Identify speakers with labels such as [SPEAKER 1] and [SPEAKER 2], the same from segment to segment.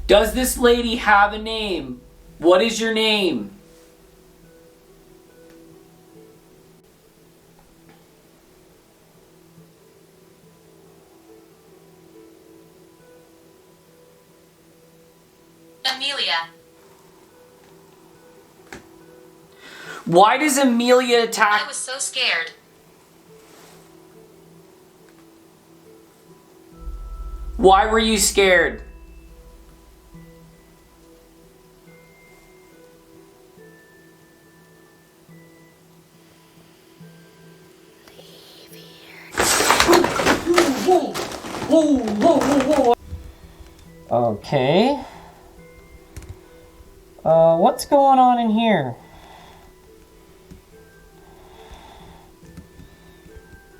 [SPEAKER 1] Does this lady have a name? What is your name?
[SPEAKER 2] Amelia.
[SPEAKER 1] Why does Amelia attack?
[SPEAKER 2] I was so scared.
[SPEAKER 1] Why were you scared? Whoa, whoa, whoa, whoa, whoa. Okay. What's going on in here?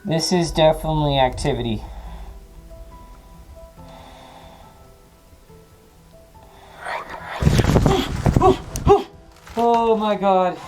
[SPEAKER 1] This is definitely activity. Oh my god.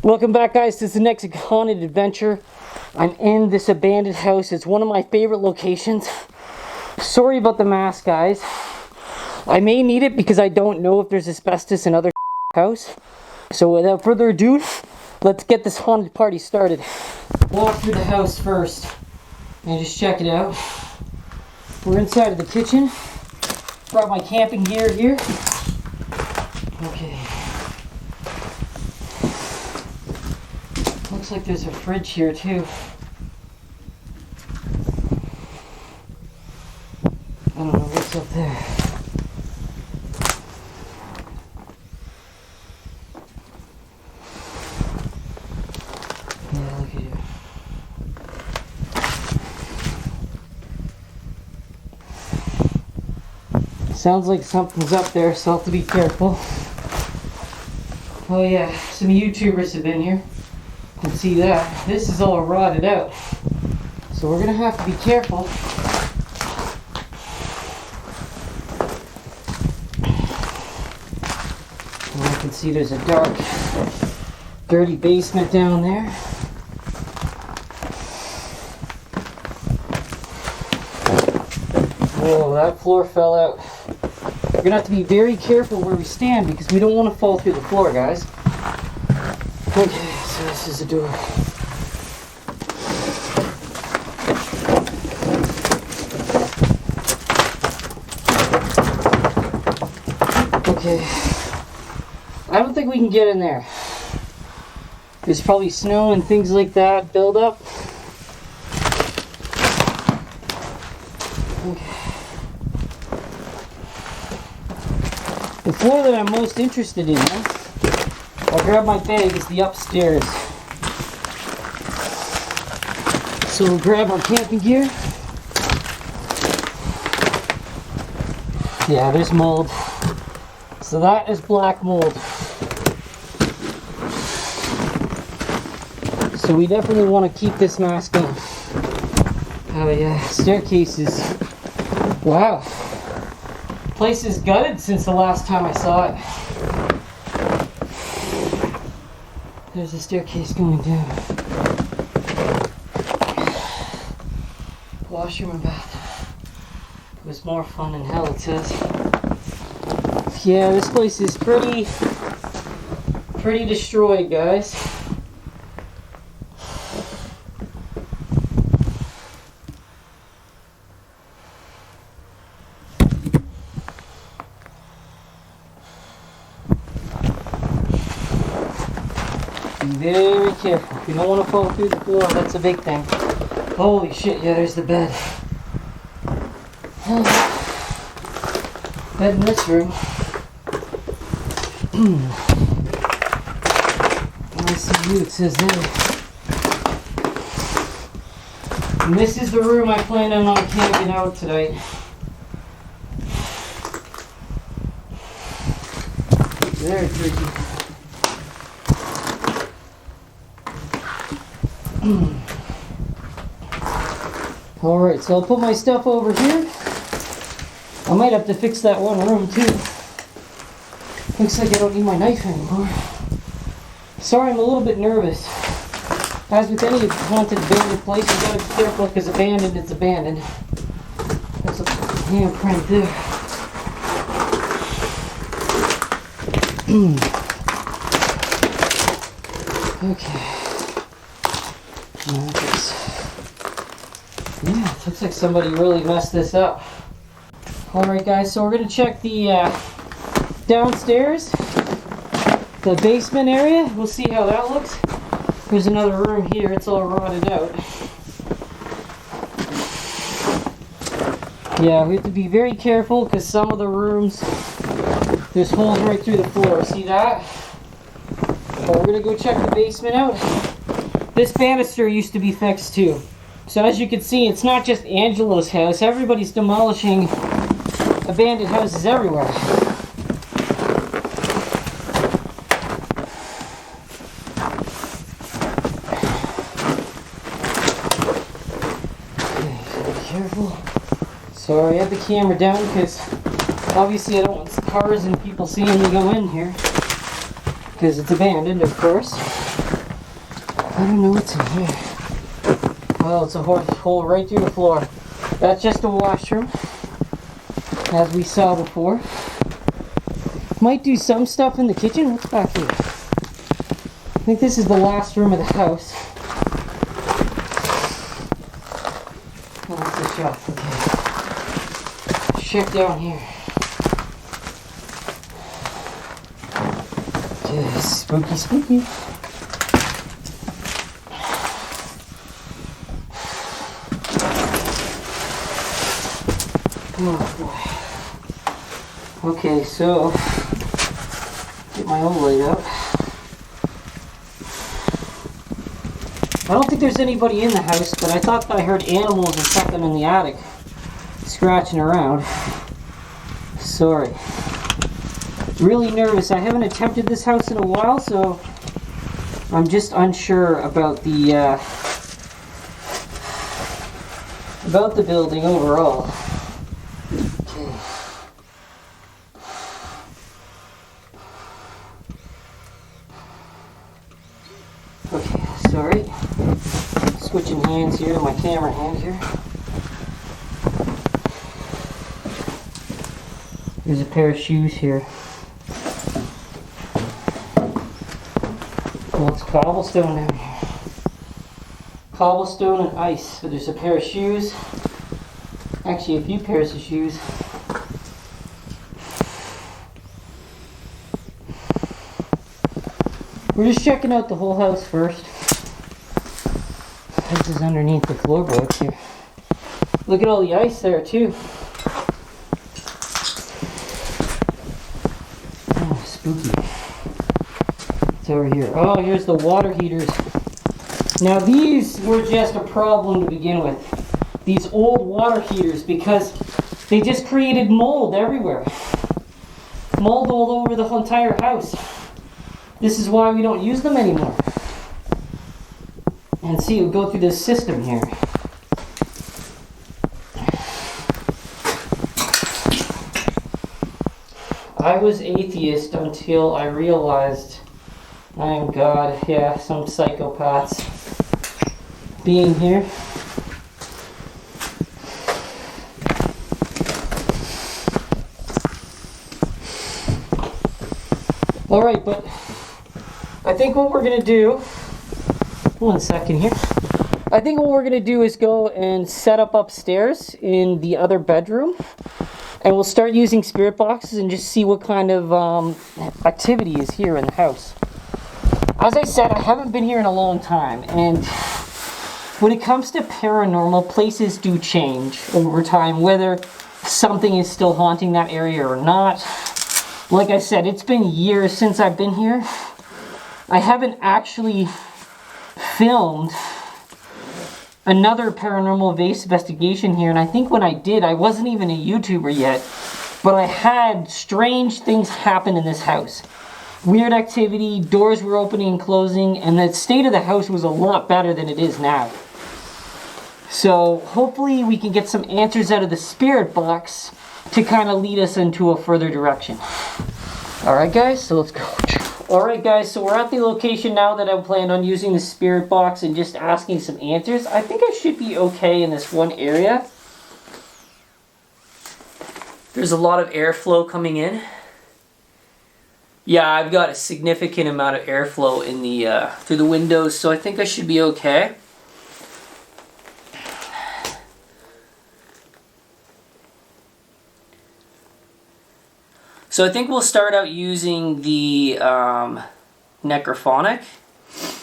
[SPEAKER 1] Welcome back, guys, to the next haunted adventure. I'm in this abandoned house. It's one of my favorite locations. Sorry about the mask, guys. I may need it because I don't know if there's asbestos in other house. So without further ado, let's get this haunted party started. Walk through the house first and just check it out. We're inside of the kitchen. Brought my camping gear here. Okay. Looks like there's a fridge here too. I don't know what's up there. Yeah, look at you. Sounds like something's up there, so I'll have to be careful. Oh yeah, some YouTubers have been here. You can see that. This is all rotted out. So we're gonna have to be careful. And I can see there's a dark, dirty basement down there. Whoa, that floor fell out. We're gonna have to be very careful where we stand because we don't want to fall through the floor, guys. Okay. So this is a door. Okay. I don't think we can get in there. There's probably snow and things like that build up. Okay. The floor that I'm most interested in, I'll grab my bag, is the upstairs. So we'll grab our camping gear. Yeah, there's mold. So that is black mold. So we definitely want to keep this mask on. Oh yeah, staircases. Wow. Place is gutted since the last time I saw it. There's a staircase going down. Washroom and bathroom. It was more fun than hell, it says. Yeah, this place is pretty destroyed, guys. Be very careful. You don't want to fall through the floor. That's a big thing. Holy shit, yeah, there's the bed. Bed in this room. ICU, it says there. And this is the room I plan on camping out tonight. Very tricky. Alright, so I'll put my stuff over here. I might have to fix that one room too. Looks like I don't need my knife anymore. Sorry, I'm a little bit nervous. As with any haunted abandoned place, you gotta be careful because abandoned is abandoned. There's a handprint there. Okay. Yeah, it looks like somebody really messed this up. Alright guys, so we're gonna check the downstairs, the basement area. We'll see how that looks. There's another room here, it's all rotted out. Yeah, we have to be very careful because some of the rooms, there's holes right through the floor. See that? But we're gonna go check the basement out. This banister used to be fixed too. So as you can see, it's not just Angelo's house. Everybody's demolishing abandoned houses everywhere. Okay, so be careful. Sorry, I have the camera down because obviously I don't want cars and people seeing me go in here. Because it's abandoned, of course. I don't know what's in here. Well, it's a hole right through the floor. That's just a washroom, as we saw before. Might do some stuff in the kitchen. What's back here? I think this is the last room of the house. Oh, that's the shelf. Okay. Let's check down here. Just spooky, spooky. Oh boy. Okay, so get my own light out. I don't think there's anybody in the house, but I thought that I heard animals or something in the attic scratching around. Sorry. Really nervous. I haven't attempted this house in a while, so I'm just unsure about the building overall. Okay, sorry. Switching hands here, my camera hand here. There's a pair of shoes here. Well, it's cobblestone down here. Cobblestone and ice. So there's a pair of shoes. Actually, a few pairs of shoes. We're just checking out the whole house first. This is underneath the floorboards here. Look at all the ice there too. Oh, spooky. It's over here. Oh, here's the water heaters. Now these were just a problem to begin with. These old water heaters, because they just created mold everywhere. Mold all over the entire house. This is why we don't use them anymore. And see, we'll go through this system here. I was atheist until I realized I am God. Yeah, some psychopaths being here. Alright, but I think what we're going to do, one second here. I think what we're going to do is go and set up upstairs in the other bedroom. And we'll start using spirit boxes and just see what kind of activity is here in the house. As I said, I haven't been here in a long time. And when it comes to paranormal, places do change over time. Whether something is still haunting that area or not. Like I said, it's been years since I've been here. I haven't actually filmed another paranormal investigation here, and I think when I did, I wasn't even a YouTuber yet, but I had strange things happen in this house. weird activity, doors were opening and closing, and the state of the house was a lot better than it is now. So hopefully we can get some answers out of the spirit box to kind of lead us into a further direction. Alright guys, so let's go. Alright guys, so we're at the location now that I'm planning on using the spirit box and just asking some answers. I think I should be okay in this one area. There's a lot of airflow coming in. Yeah, I've got a significant amount of airflow in the through the windows, so I think I should be okay. So I think we'll start out using the necrophonic.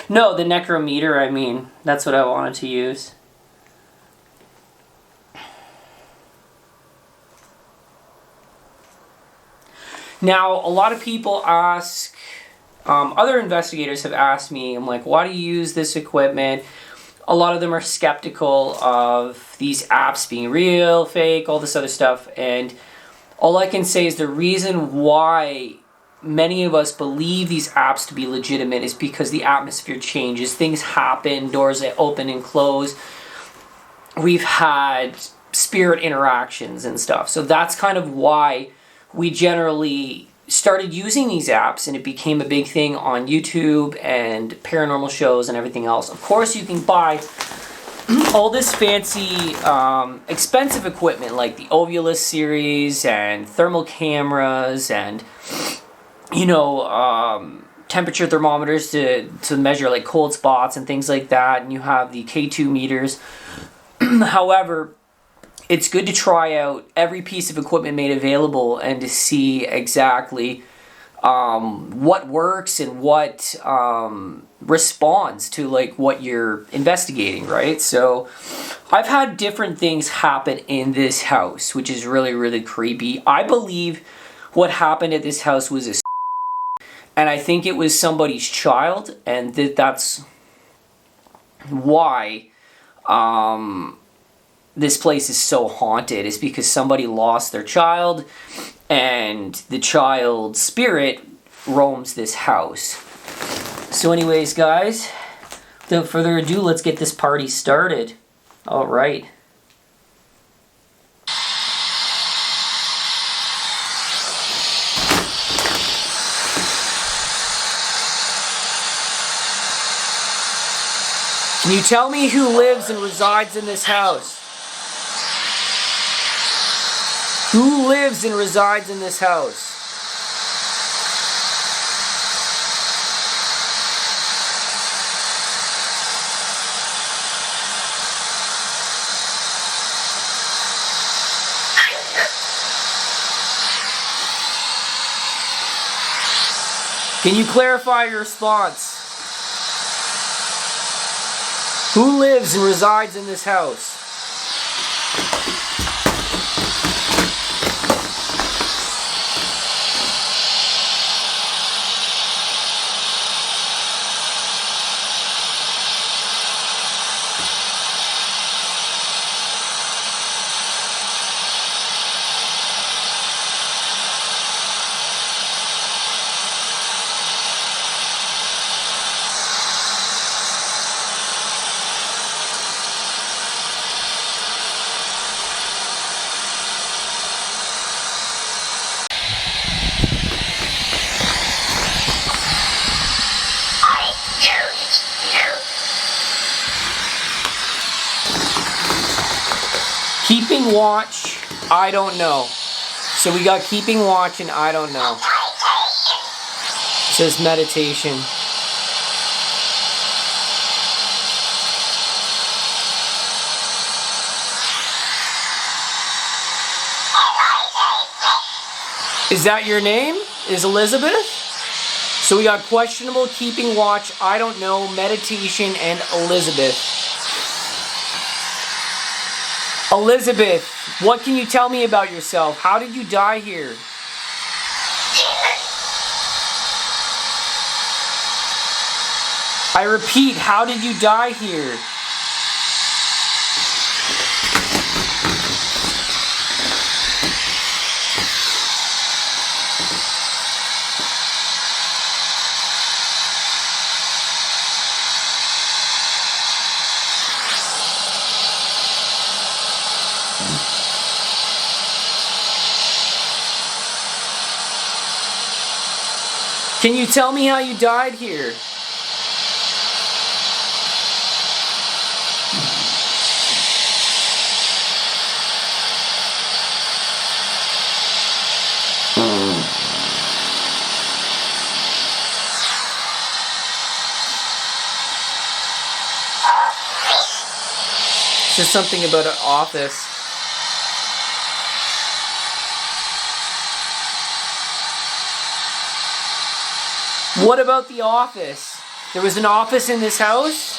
[SPEAKER 1] No, the necrometer, I mean. That's what I wanted to use. Now, a lot of people ask, other investigators have asked me, I'm like, why do you use this equipment? A lot of them are skeptical of these apps being real, fake, all this other stuff, and all I can say is the reason why many of us believe these apps to be legitimate is because the atmosphere changes. Things happen, doors open and close. We've had spirit interactions and stuff. So that's kind of why we generally started using these apps, and it became a big thing on YouTube and paranormal shows and everything else. Of course, you can buy all this fancy, expensive equipment like the Ovulus series and thermal cameras and, you know, temperature thermometers to measure like cold spots and things like that. And you have the K2 meters. However, it's good to try out every piece of equipment made available and to see exactly what works and what responds to like what you're investigating, right? So I've had different things happen in this house, which is really, really creepy. I believe what happened at this house was and I think it was somebody's child, and that's why this place is so haunted, is because somebody lost their child and the child's spirit roams this house. So anyways, guys, without further ado, let's get this party started. All right. Can you tell me who lives and resides in this house? Who lives and resides in this house? Can you clarify your response? Who lives and resides in this house? Keeping watch, I don't know. So we got keeping watch and I don't know. It says meditation. Is that your name? Is Elizabeth? So we got questionable, keeping watch, I don't know, meditation, and Elizabeth. Elizabeth, what can you tell me about yourself? How did you die here? I repeat, how did you die here? Can you tell me how you died here? It's just something about an office. What about the office? There was an office in this house?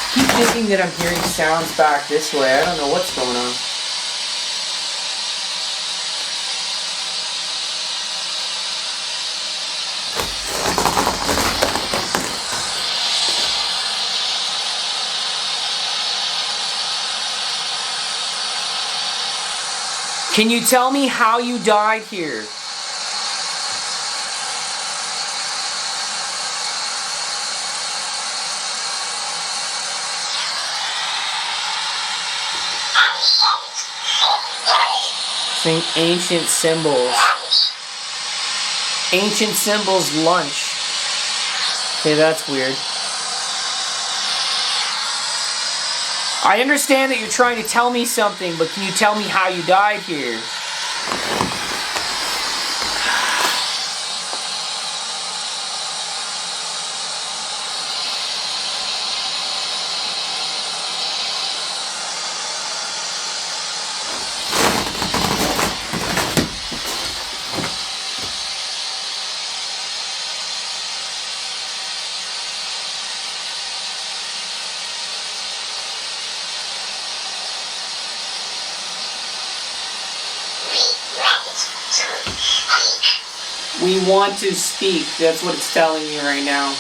[SPEAKER 1] I keep thinking that I'm hearing sounds back this way. I don't know what's going on. Can you tell me how you died here? Saying ancient symbols. Ancient symbols lunch. Okay, that's weird. I understand that you're trying to tell me something, but can you tell me how you died here? We want to speak. That's what it's telling me right now.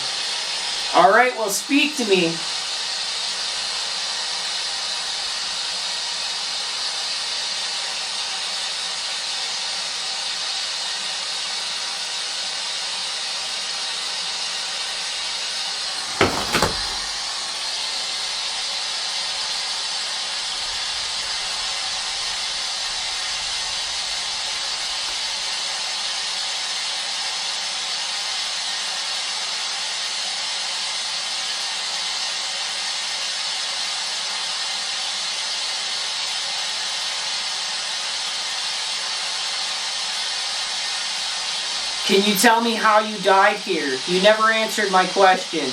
[SPEAKER 1] Alright, well, speak to me. Can you tell me how you died here? You never answered my question.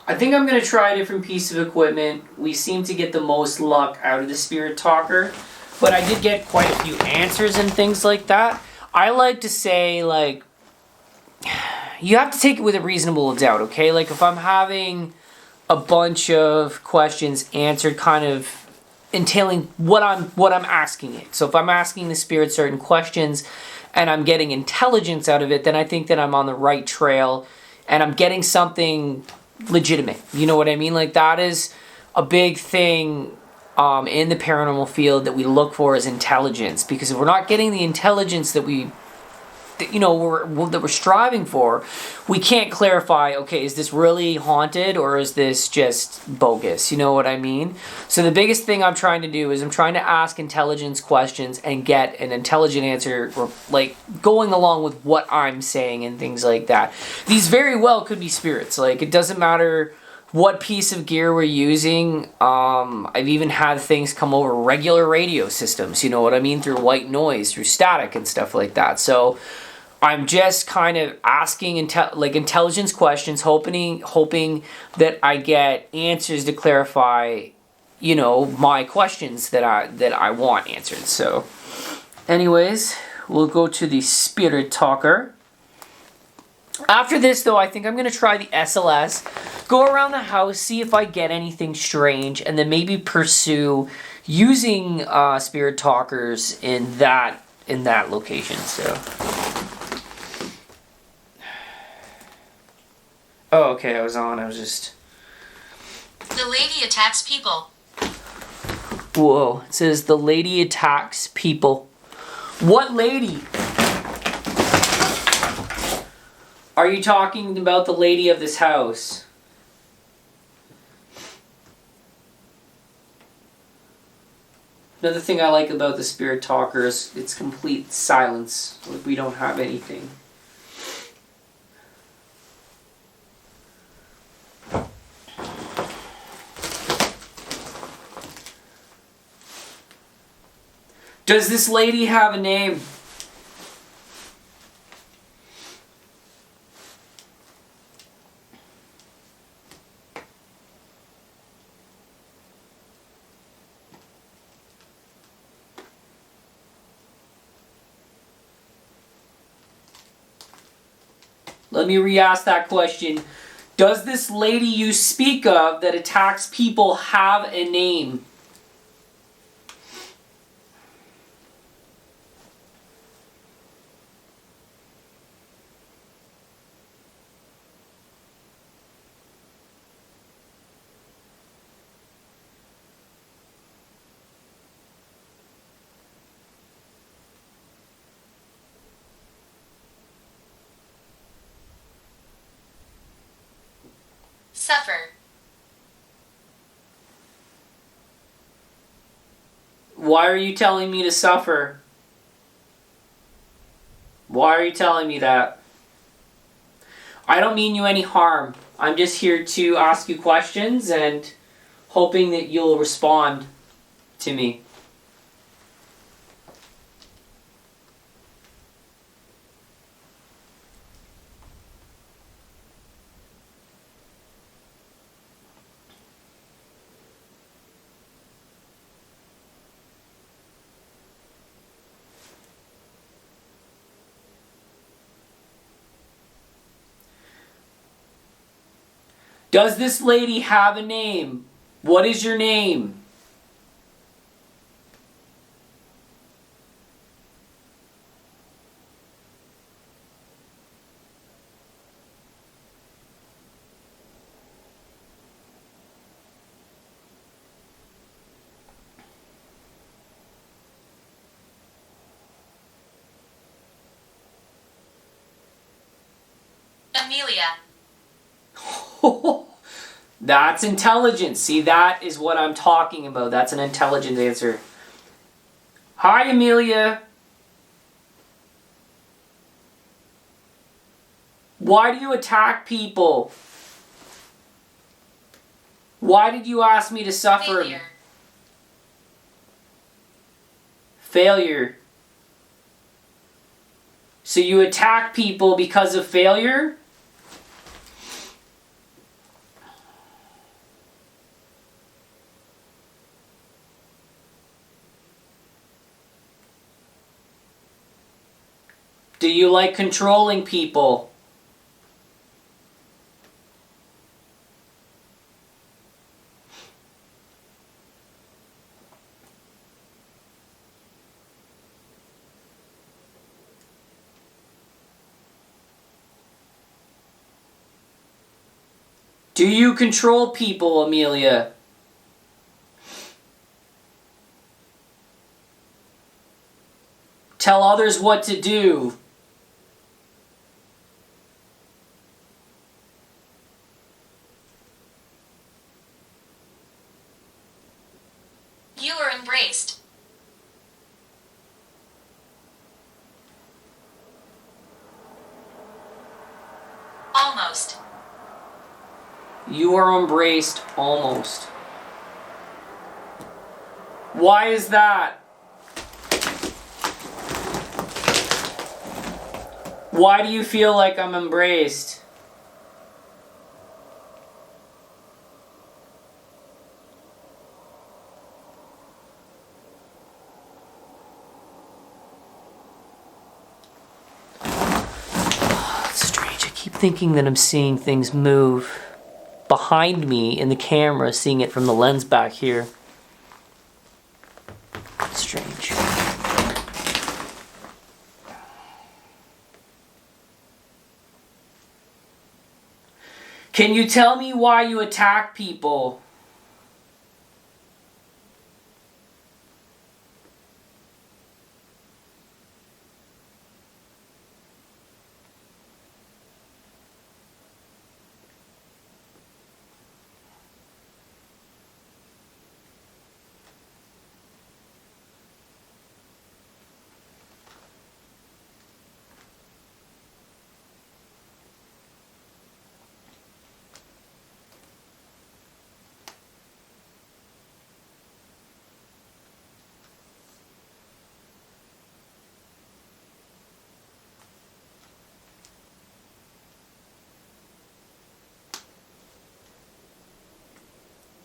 [SPEAKER 1] I think I'm going to try a different piece of equipment. We seem to get the most luck out of the Spirit Talker, but I did get quite a few answers and things like that. I like to say, like, you have to take it with a reasonable doubt, okay? Like, if I'm having a bunch of questions answered kind of entailing what I'm asking it. So if I'm asking the Spirit certain questions and I'm getting intelligence out of it, then I think that I'm on the right trail and I'm getting something legitimate. You know what I mean? Like, that is a big thing in the paranormal field that we look for is intelligence, because if we're not getting the intelligence that we're striving for, we can't clarify, okay, is this really haunted or is this just bogus? You know what I mean? So the biggest thing I'm trying to do is I'm trying to ask intelligence questions and get an intelligent answer, or like going along with what I'm saying and things like that. These very well could be spirits. Like, it doesn't matter what piece of gear we're using. I've even had things come over regular radio systems, you know what I mean, through white noise, through static and stuff like that. So I'm just kind of asking intelligence questions, hoping that I get answers to clarify, you know, my questions that I want answered. So anyways, we'll go to the Spirit Talker.
[SPEAKER 3] After this, though, I think I'm going to try the SLS, go around the house, see if I get anything strange, and then maybe pursue using spirit talkers in that location. So, oh, okay, I was just.
[SPEAKER 2] The lady attacks people.
[SPEAKER 3] Whoa! It says the lady attacks people. What lady? Are you talking about the lady of this house? Another thing I like about the spirit talker is it's complete silence. Like we don't have anything. Does this lady have a name? Let me re-ask that question. Does this lady you speak of that attacks people have a name?
[SPEAKER 2] Suffer.
[SPEAKER 3] Why are you telling me to suffer? Why are you telling me that? I don't mean you any harm. I'm just here to ask you questions and hoping that you'll respond to me. Does this lady have a name? What is your name?
[SPEAKER 2] Amelia.
[SPEAKER 3] That's intelligent. See, that is what I'm talking about. That's an intelligent answer. Hi, Amelia. Why do you attack people? Why did you ask me to suffer?
[SPEAKER 2] Failure.
[SPEAKER 3] Failure. So you attack people because of failure? Do you like controlling people? Do you control people, Amelia? Tell others what to do.
[SPEAKER 2] You are embraced. Almost.
[SPEAKER 3] You are embraced almost. Why is that? Why do you feel like I'm embraced? It's strange, I keep thinking that I'm seeing things move behind me in the camera, seeing it from the lens back here. Strange. Can you tell me why you attack people?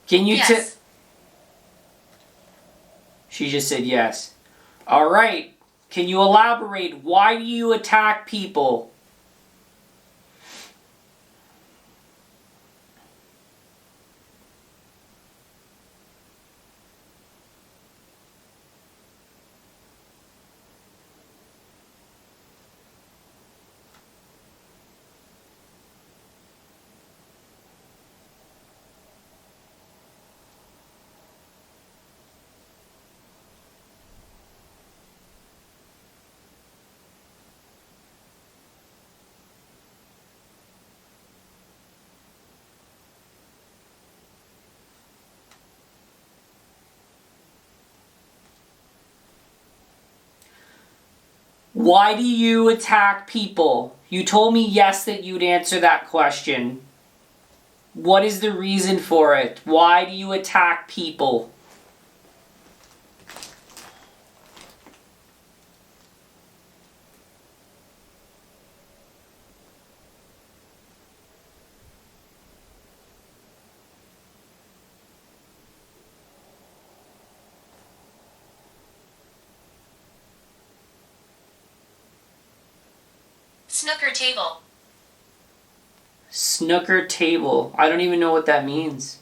[SPEAKER 3] Can you
[SPEAKER 2] Yes.
[SPEAKER 3] She just said yes. All right. Can you elaborate? Why do you attack people? Why do you attack people? You told me yes that you'd answer that question. What is the reason for it? Why do you attack people?
[SPEAKER 2] Snooker table.
[SPEAKER 3] Snooker table. I don't even know what that means.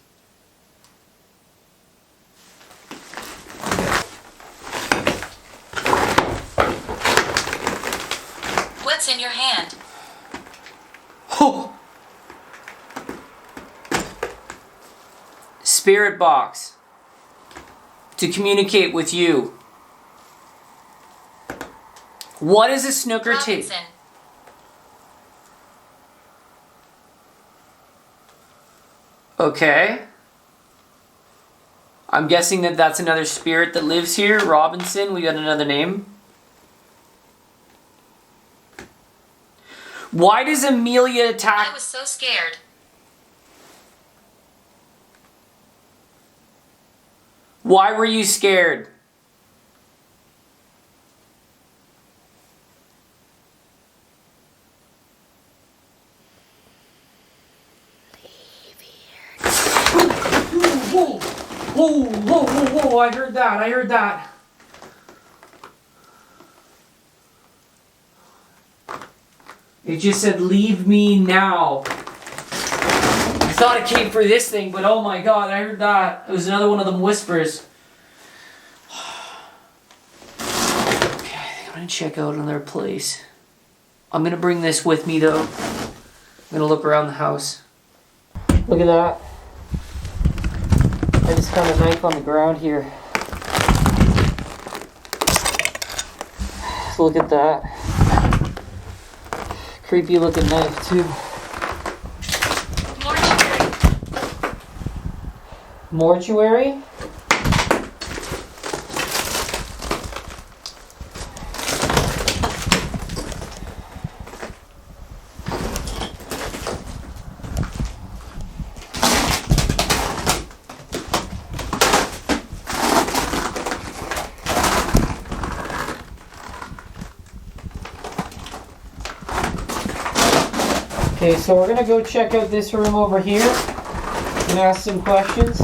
[SPEAKER 2] What's in your hand?
[SPEAKER 3] Oh! Spirit box. To communicate with you. What is a snooker table?
[SPEAKER 2] Robinson.
[SPEAKER 3] Okay. I'm guessing that that's another spirit that lives here. Robinson, we got another name. Why does Amelia attack?
[SPEAKER 2] I was so scared.
[SPEAKER 3] Why were you scared? Whoa, whoa, whoa, whoa, whoa, I heard that. It just said, leave me now. I thought it came for this thing, but oh my god, I heard that. It was another one of them whispers. Okay, I think I'm gonna check out another place. I'm gonna bring this with me though. I'm gonna look around the house.
[SPEAKER 1] Look at that. I just found a knife on the ground here. Look at that. Creepy looking knife too.
[SPEAKER 2] Mortuary.
[SPEAKER 1] Mortuary? Okay, so we're gonna go check out this room over here and ask some questions.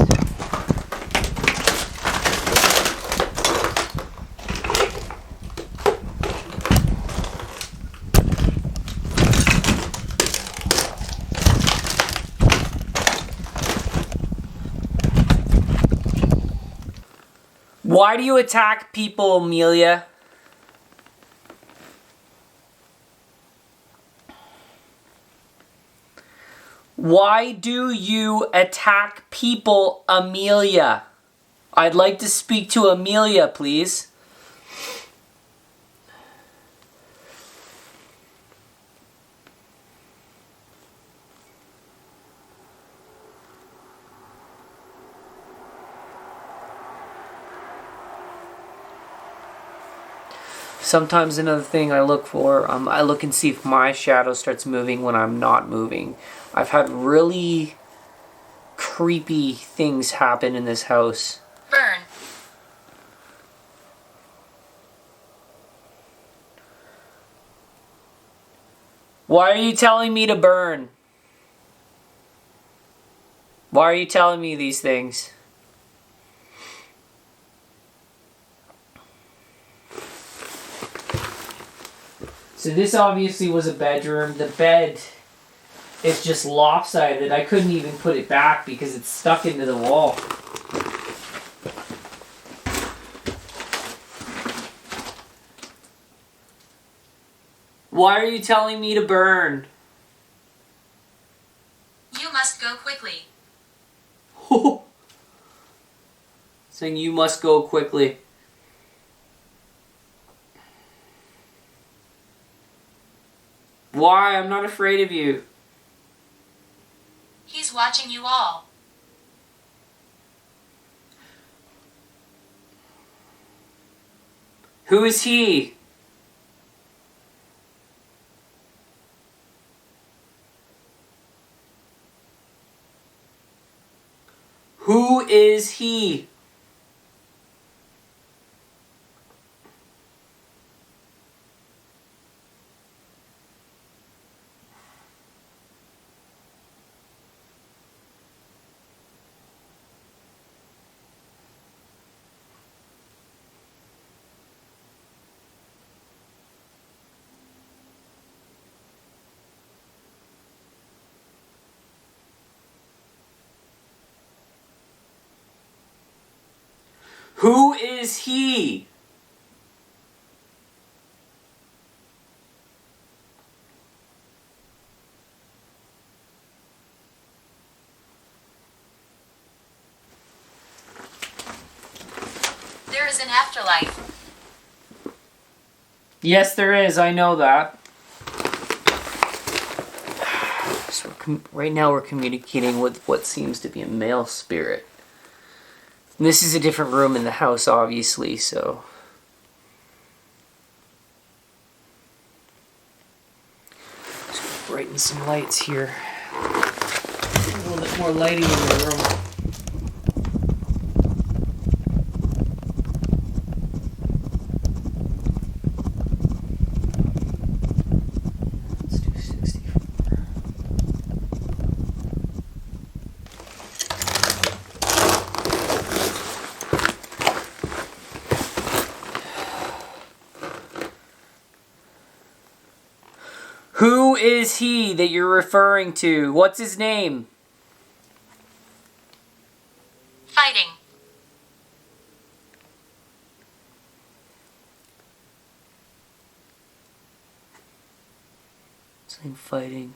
[SPEAKER 3] Why do you attack people, Amelia? Why do you attack people, Amelia? I'd like to speak to Amelia, please. Sometimes another thing I look for, I look and see if my shadow starts moving when I'm not moving. I've had really creepy things happen in this house.
[SPEAKER 2] Burn.
[SPEAKER 3] Why are you telling me to burn? Why are you telling me these things? So this obviously was a bedroom. The bed is just lopsided. I couldn't even put it back because it's stuck into the wall. Why are you telling me to burn?
[SPEAKER 2] You must go quickly.
[SPEAKER 3] Saying you must go quickly. Why? I'm not afraid of you.
[SPEAKER 2] He's watching you all.
[SPEAKER 3] Who is he? Who is he? Who is he?
[SPEAKER 2] There is an afterlife.
[SPEAKER 3] Yes, there is. I know that. So right now we're communicating with what seems to be a male spirit. And this is a different room in the house, obviously, so... Just brighten some lights here. A little bit more lighting in the room. Let's do 64. Who is he that you're referring to? What's his name?
[SPEAKER 2] Fighting.
[SPEAKER 3] Same fighting.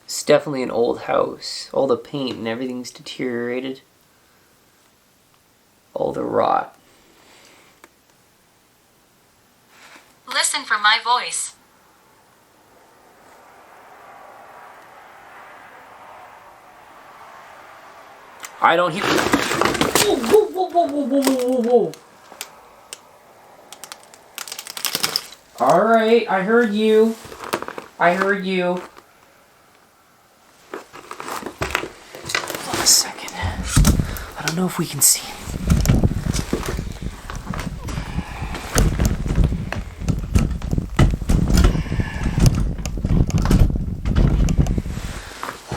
[SPEAKER 3] It's definitely an old house. All the paint and everything's deteriorated. All the rot.
[SPEAKER 2] Listen for my voice.
[SPEAKER 3] I don't hear. Whoa, whoa, whoa, whoa, whoa, whoa, whoa, whoa. Alright, I heard you. I heard you. Hold on a second. I don't know if we can see.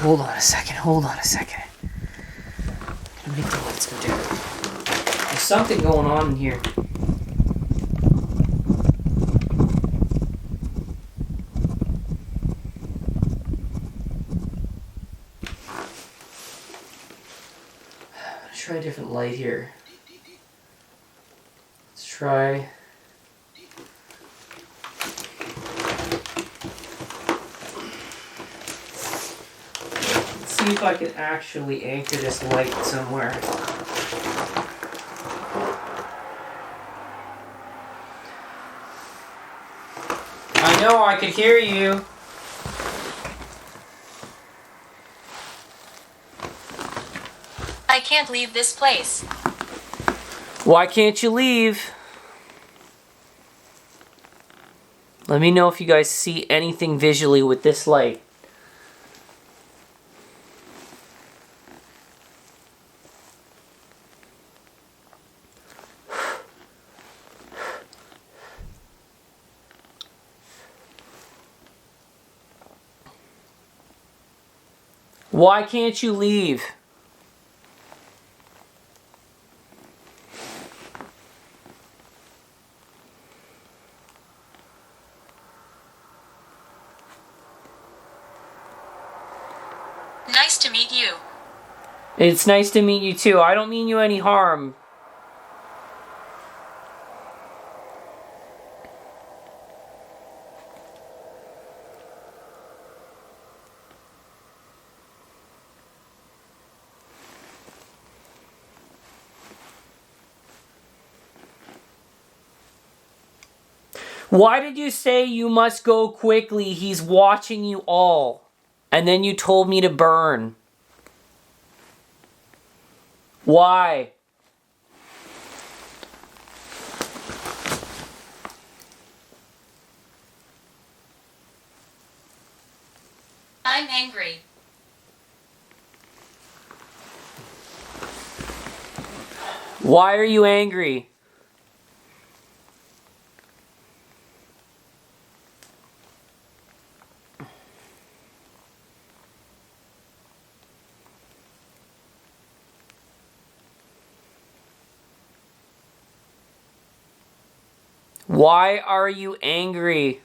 [SPEAKER 3] Hold on a second, hold on a second. I'm gonna make the lights go down. There's something going on in here. different light here. Let's try. Let's see if I can actually anchor this light somewhere. I know, I could hear you.
[SPEAKER 2] I can't leave this place.
[SPEAKER 3] Why can't you leave? Let me know if you guys see anything visually with this light. Why can't you leave?
[SPEAKER 2] Nice to meet you.
[SPEAKER 3] It's nice to meet you too. I don't mean you any harm. Why did you say you must go quickly? He's watching you all. And then you told me to burn. Why?
[SPEAKER 2] I'm angry.
[SPEAKER 3] Why are you angry? Why are you angry?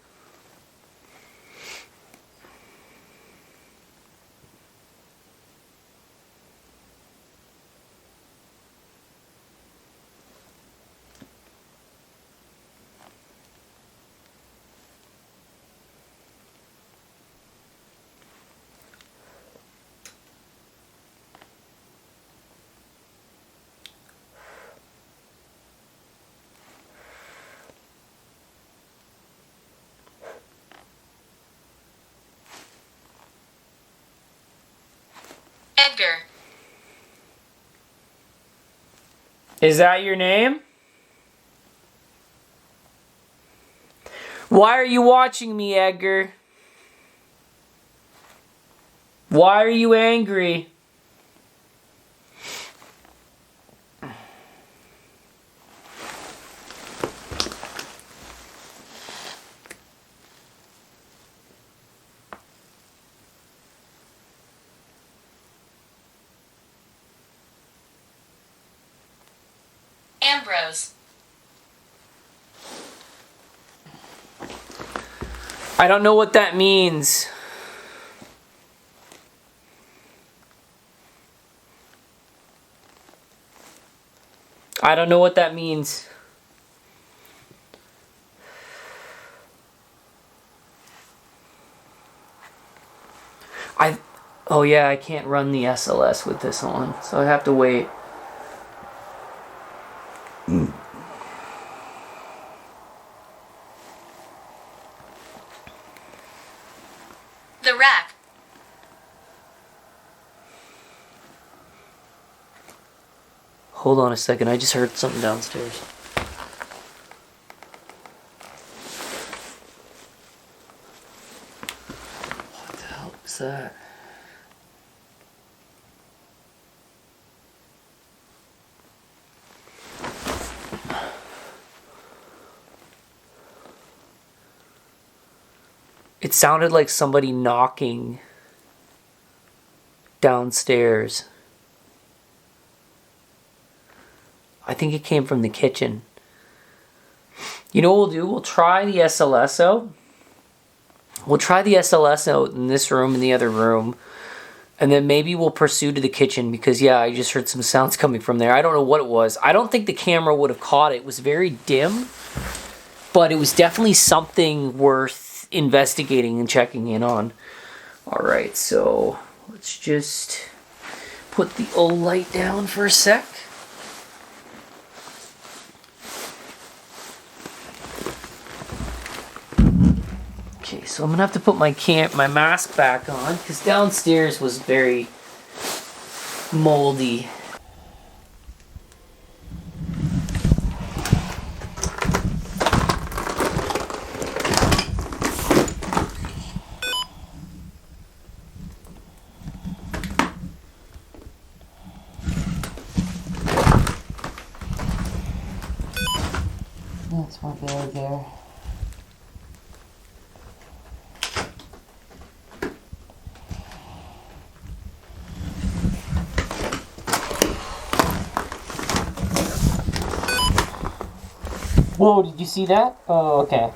[SPEAKER 2] Edgar.
[SPEAKER 3] Is that your name? Why are you watching me, Edgar? Why are you angry?
[SPEAKER 2] Ambrose.
[SPEAKER 3] I don't know what that means. I don't know what that means. Oh yeah, I can't run the SLS with this on, so I have to wait.
[SPEAKER 2] The rack.
[SPEAKER 3] Hold on a second, I just heard something downstairs. What the hell was that? It sounded like somebody knocking downstairs. I think it came from the kitchen. You know what we'll do? We'll try the SLS out. We'll try the SLS out in this room and the other room. And then maybe we'll pursue to the kitchen because, yeah, I just heard some sounds coming from there. I don't know what it was. I don't think the camera would have caught it. It was very dim, but it was definitely something worth investigating and checking in on. All right, so let's just put the old light down for a sec. Okay, so I'm gonna have to put my mask back on because downstairs was very moldy.
[SPEAKER 1] That's my bag there. Whoa, did you see that? Oh, okay.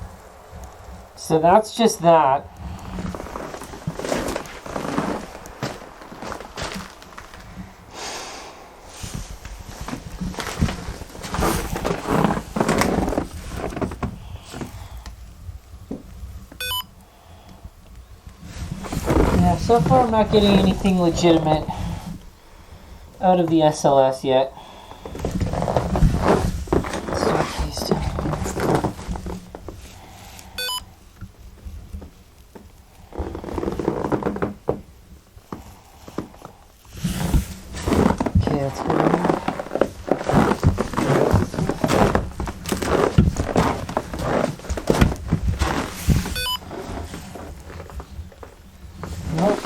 [SPEAKER 1] So that's just that. Yeah, so far I'm not getting anything legitimate out of the SLS yet. Staircase down here. Okay, let's go in. Nope.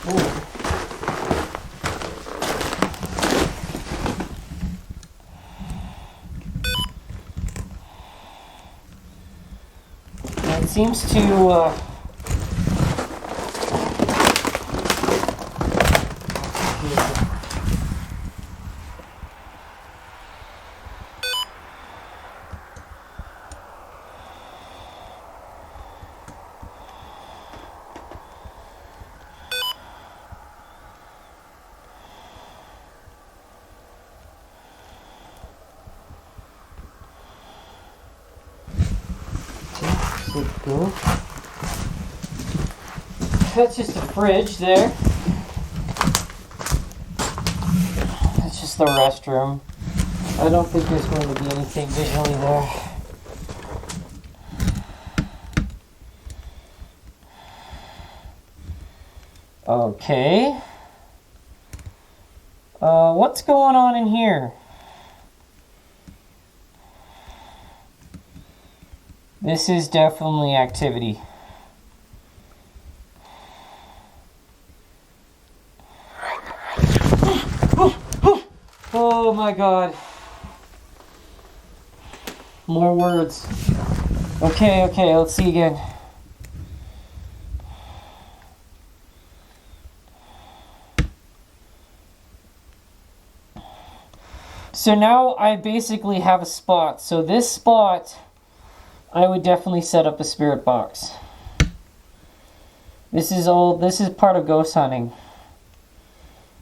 [SPEAKER 1] Ooh. It seems to, go. That's just a fridge there. That's just the restroom. I don't think there's going to be anything visually there. Okay. What's going on in here? This is definitely activity. Oh my god. More words. Okay, let's see again. So now I basically have a spot. So this spot, I would definitely set up a spirit box. This is part of ghost hunting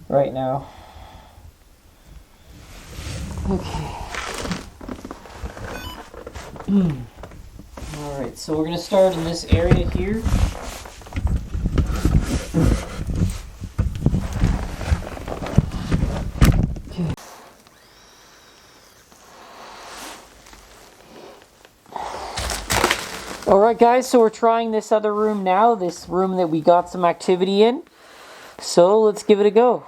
[SPEAKER 1] right now. Okay. Alright, so we're going to start in this area here. Okay. Alright guys, so we're trying this other room now, this room that we got some activity in. So let's give it a go.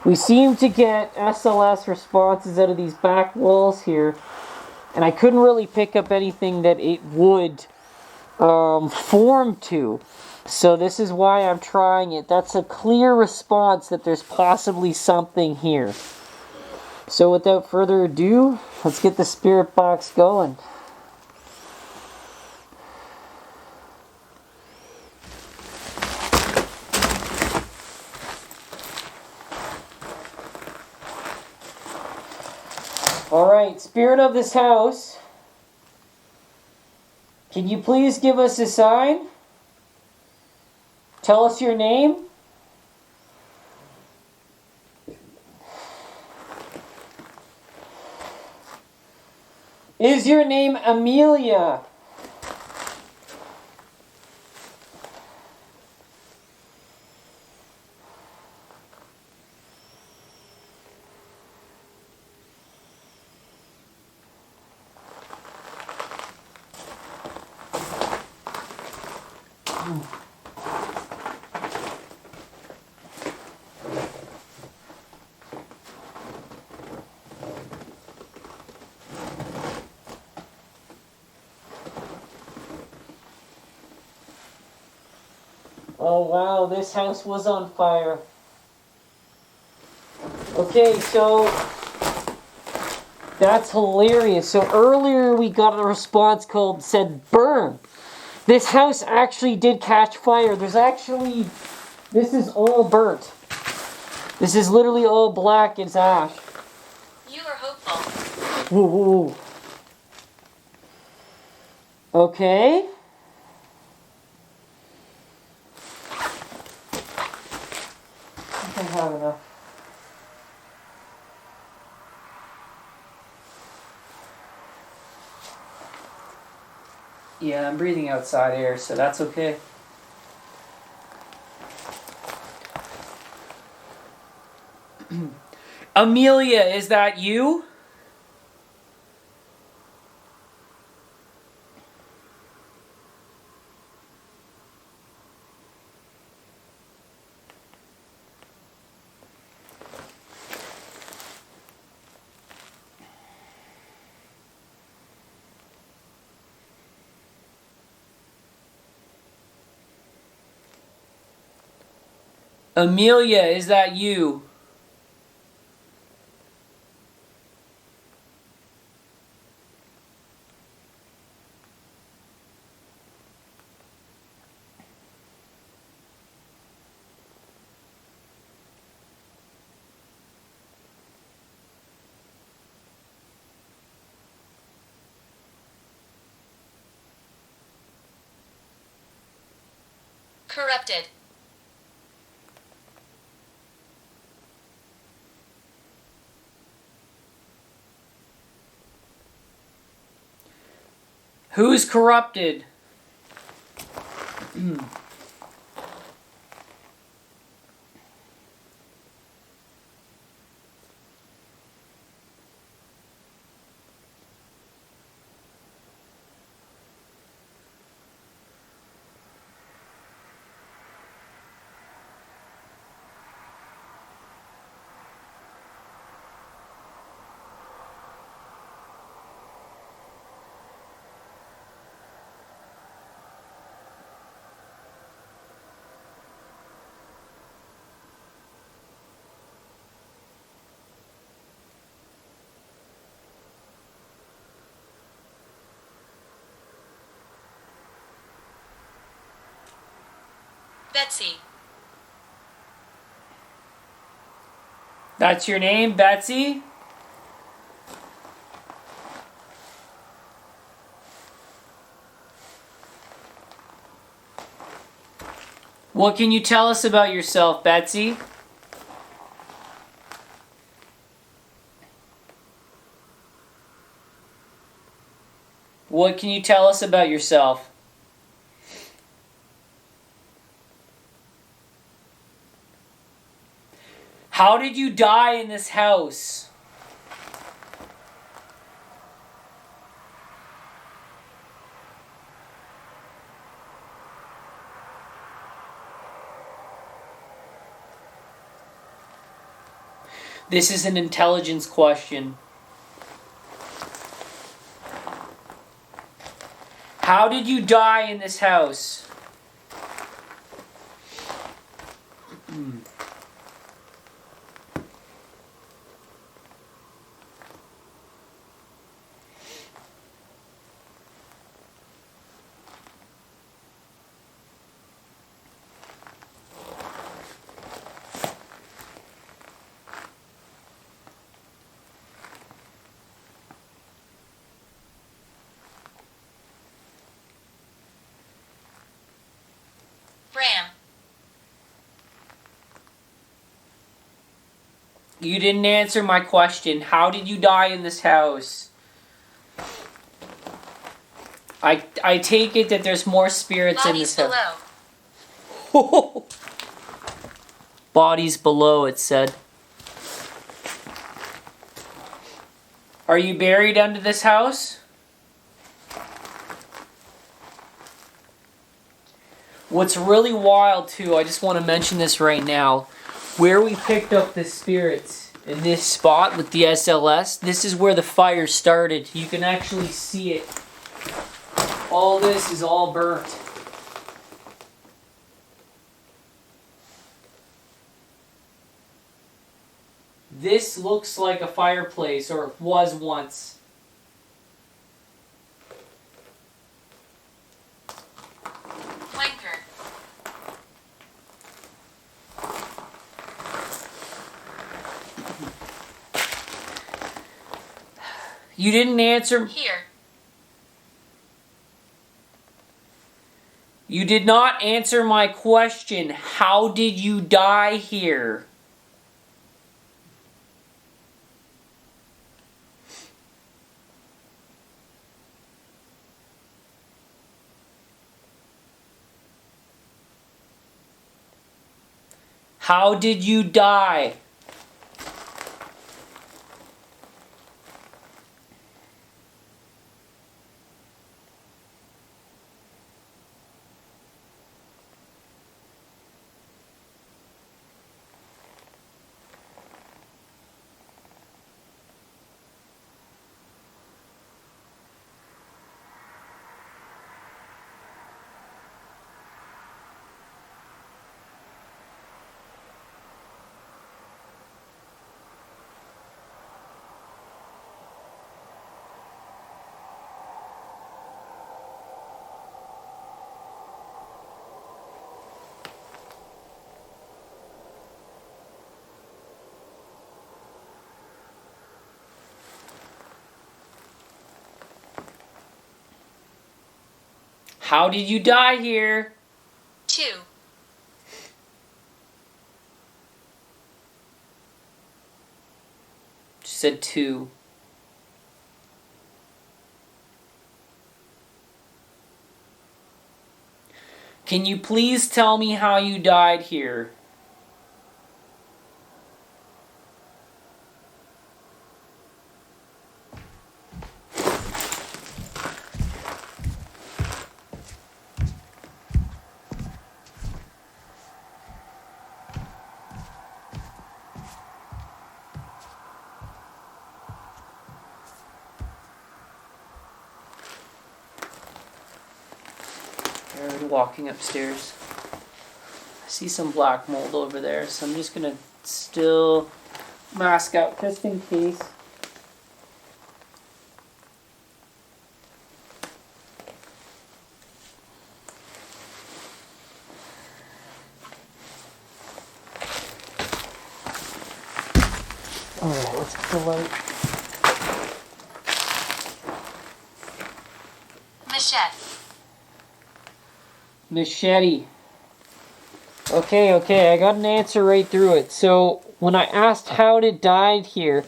[SPEAKER 1] We seem to get SLS responses out of these back walls here, and I couldn't really pick up anything that it would form to. So this is why I'm trying it. That's a clear response that there's possibly something here. So without further ado, let's get the spirit box going. Alright, spirit of this house, Can you please give us a sign? Tell us your name. Is your name Amelia? Oh wow, this house was on fire. Okay, so that's hilarious. So earlier we got a response called said burn. This house actually did catch fire. This is all burnt. This is literally all black as ash.
[SPEAKER 2] You are hopeful.
[SPEAKER 1] Woo woo. Okay. I think I have enough.
[SPEAKER 3] Yeah, I'm breathing outside air, so that's okay. Amelia, is that you? Amelia, is that you?
[SPEAKER 2] Corrupted.
[SPEAKER 3] Who's corrupted?
[SPEAKER 2] Betsy.
[SPEAKER 3] That's your name, Betsy? What can you tell us about yourself, Betsy? What can you tell us about yourself? How did you die in this house? This is an intelligence question. How did you die in this house? You didn't answer my question. How did you die in this house? I take it that there's more spirits in
[SPEAKER 2] Bodies
[SPEAKER 3] this house. Bodies below, it said. Are you buried under this house? What's really wild too, I just want to mention this right now. Where we picked up the spirits in this spot with the SLS, this is where the fire started. You can actually see it. All this is all burnt. This looks like a fireplace, or it was once.
[SPEAKER 2] Wanker.
[SPEAKER 3] You didn't answer.
[SPEAKER 2] Here.
[SPEAKER 3] You did not answer my question. How did you die here? How did you die? How did you die here?
[SPEAKER 2] 2.
[SPEAKER 3] Just said 2. Can you please tell me how you died here? Already walking upstairs. I see some black mold over there, so I'm just gonna still mask out just in case. Alright, let's get the light.
[SPEAKER 2] Machete.
[SPEAKER 3] Machete. Okay, I got an answer right through it. So, when I asked how it died here,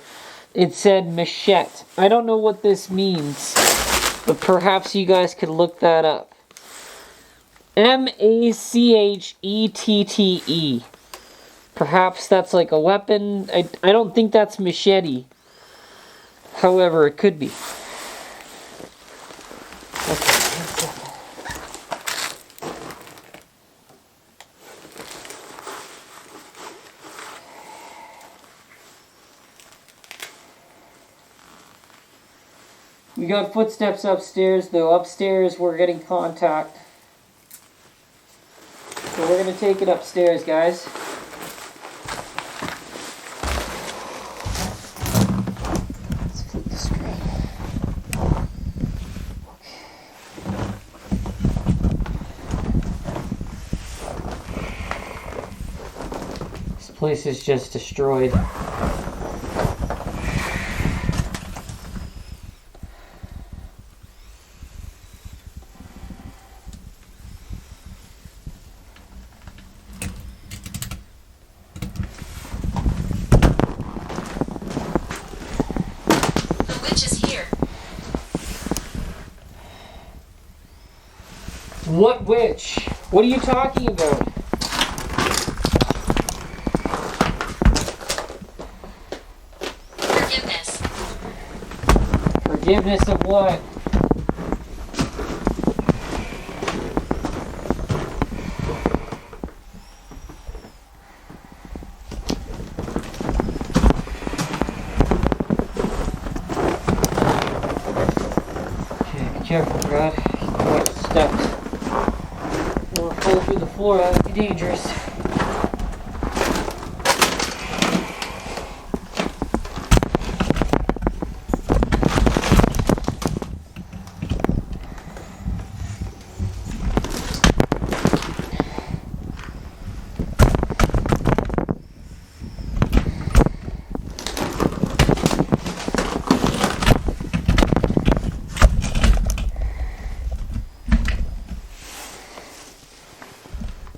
[SPEAKER 3] it said machete. I don't know what this means, but perhaps you guys could look that up. M-A-C-H-E-T-T-E. Perhaps that's like a weapon. I don't think that's machete. However, it could be. Okay, 1 second. We got footsteps upstairs, though. Upstairs, we're getting contact. So we're going to take it upstairs, guys. Let's flip the screen. Okay. This place is just destroyed.
[SPEAKER 2] adventure.
[SPEAKER 1] What witch? What are you talking about?
[SPEAKER 2] Forgiveness.
[SPEAKER 1] Forgiveness of what? Okay, be careful, Brad. Watch the steps. Or fall through the floor, that would be dangerous.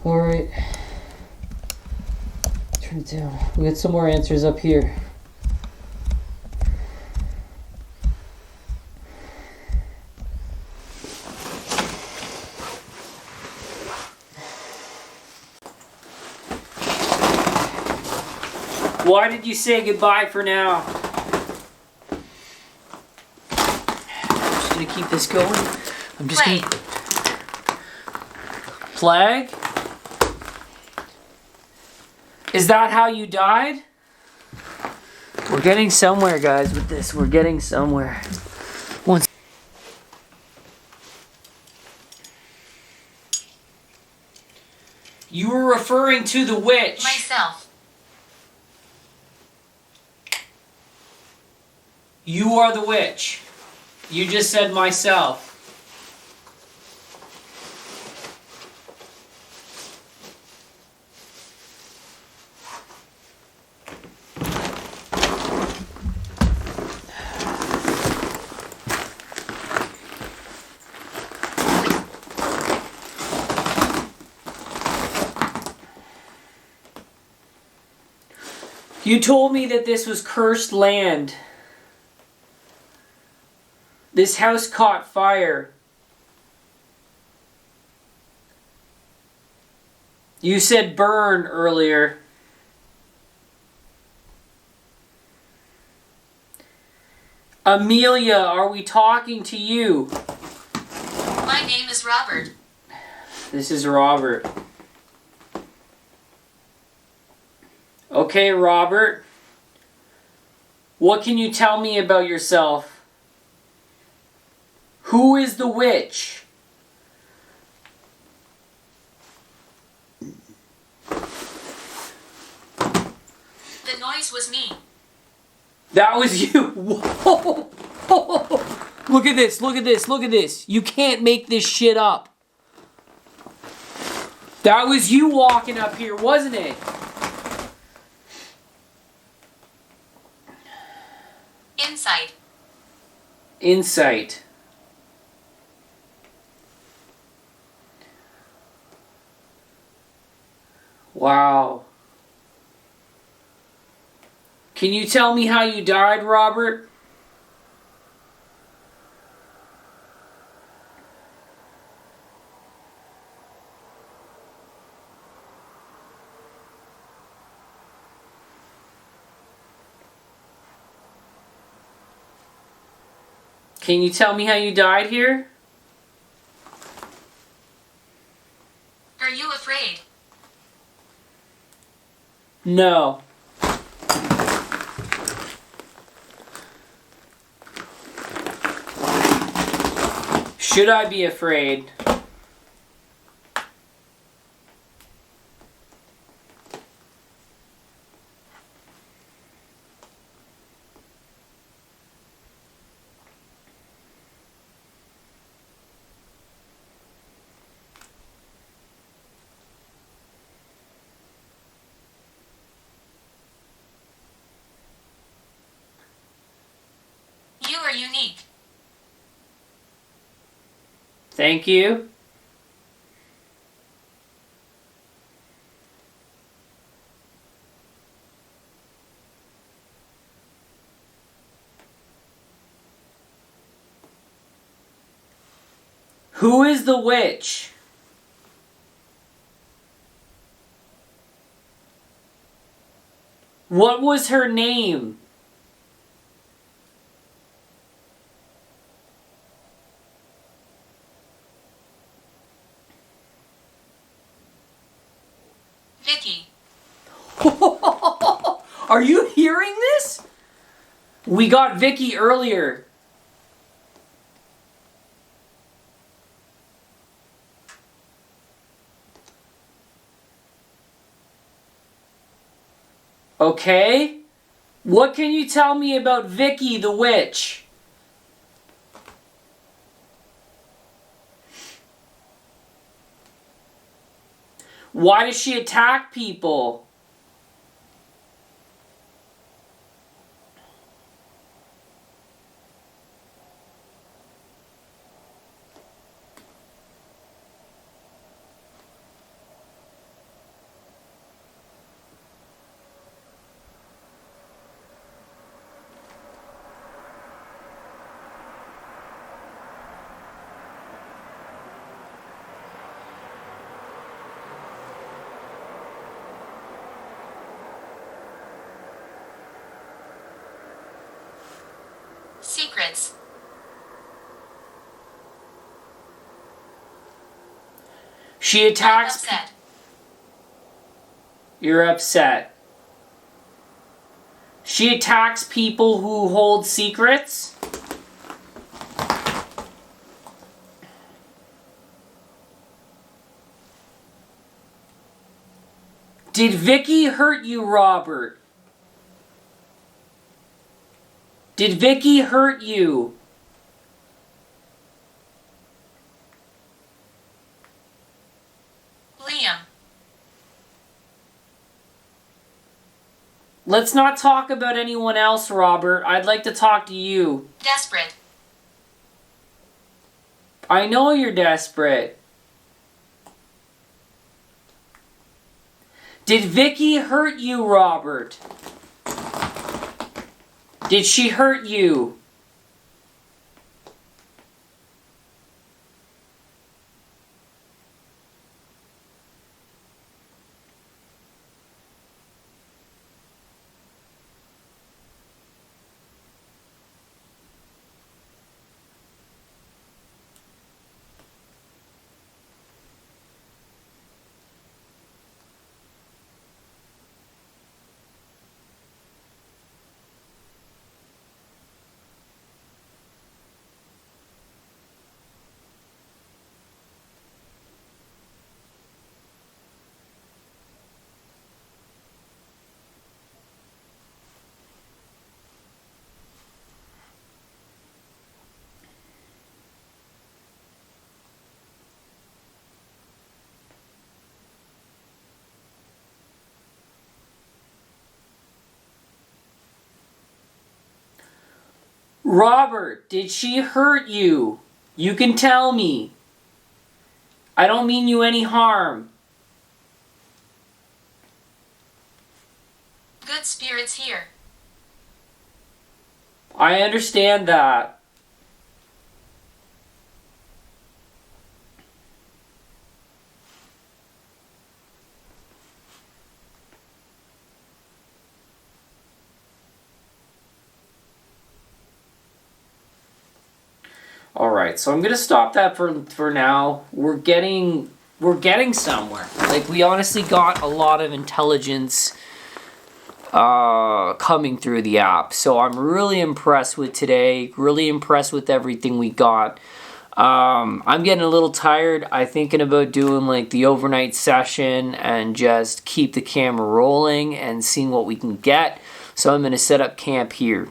[SPEAKER 1] Alright. Turn it down. We got some more answers up here.
[SPEAKER 3] Why did you say goodbye for now? I'm just gonna keep this going. I'm just
[SPEAKER 2] Plague.
[SPEAKER 3] gonna... Plague? Is that how you died? We're getting somewhere, guys, with this. We're getting somewhere. Once. You were referring to the witch.
[SPEAKER 2] Myself.
[SPEAKER 3] You are the witch. You just said myself. You told me that this was cursed land. This house caught fire. You said burn earlier. Amelia, are we talking to you?
[SPEAKER 2] My name is Robert.
[SPEAKER 3] This is Robert. Okay, Robert. What can you tell me about yourself? Who is the witch?
[SPEAKER 2] The noise was me.
[SPEAKER 3] That was you. Whoa. Look at this, look at this, look at this. You can't make this shit up. That was you walking up here, wasn't it?
[SPEAKER 2] Insight.
[SPEAKER 3] Insight. Wow. Can you tell me how you died, Robert? Can you tell me how you died here?
[SPEAKER 2] Are you afraid?
[SPEAKER 3] No. Should I be afraid?
[SPEAKER 2] You are unique.
[SPEAKER 3] Thank you. Who is the witch? What was her name?
[SPEAKER 2] Vicky.
[SPEAKER 3] Are you hearing this? We got Vicky earlier. Okay. What can you tell me about Vicky the witch? Why does she attack people?
[SPEAKER 2] Secrets.
[SPEAKER 3] She
[SPEAKER 2] I'm
[SPEAKER 3] attacks.
[SPEAKER 2] upset.
[SPEAKER 3] You're upset. She attacks people who hold secrets? Did Vicky hurt you, Robert? Did Vicky hurt you?
[SPEAKER 2] Liam.
[SPEAKER 3] Let's not talk about anyone else, Robert. I'd like to talk to you.
[SPEAKER 2] Desperate.
[SPEAKER 3] I know you're desperate. Did Vicky hurt you, Robert? Did she hurt you? Robert, did she hurt you? You can tell me. I don't mean you any harm.
[SPEAKER 2] Good spirits here.
[SPEAKER 3] I understand that. All right, so I'm gonna stop that for now. We're getting somewhere. Like, we honestly got a lot of intelligence coming through the app. So I'm really impressed with today. Really impressed with everything we got. I'm getting a little tired. I'm thinking about doing like the overnight session and just keep the camera rolling and seeing what we can get. So I'm gonna set up camp here.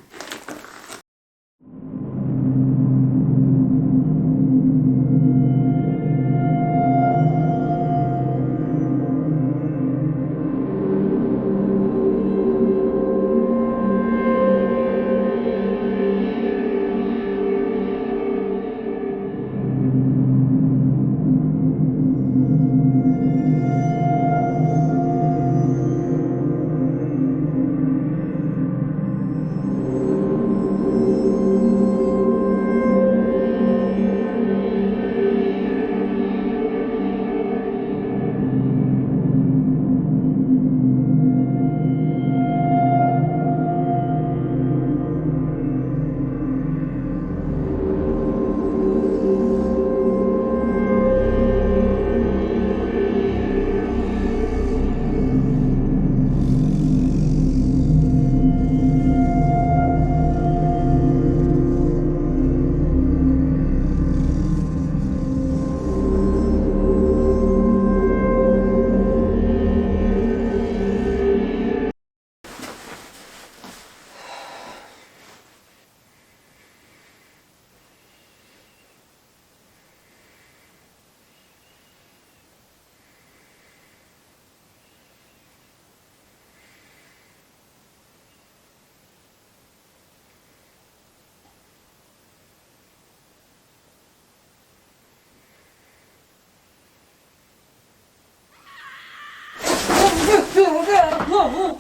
[SPEAKER 3] Oh,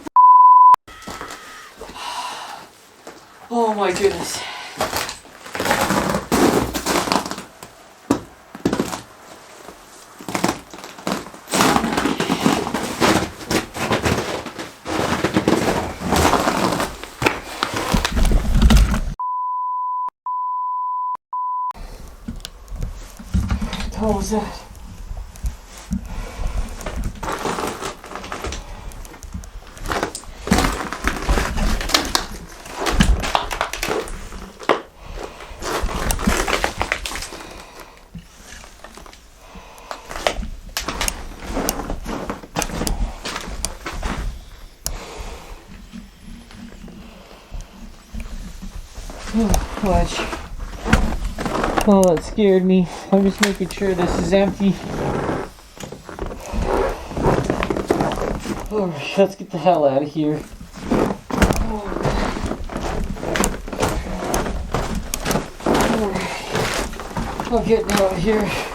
[SPEAKER 3] oh my goodness.
[SPEAKER 1] What was that? Fudge. Oh, that scared me. I'm just making sure this is empty. Alright, let's get the hell out of here. Alright, I'm getting out of here.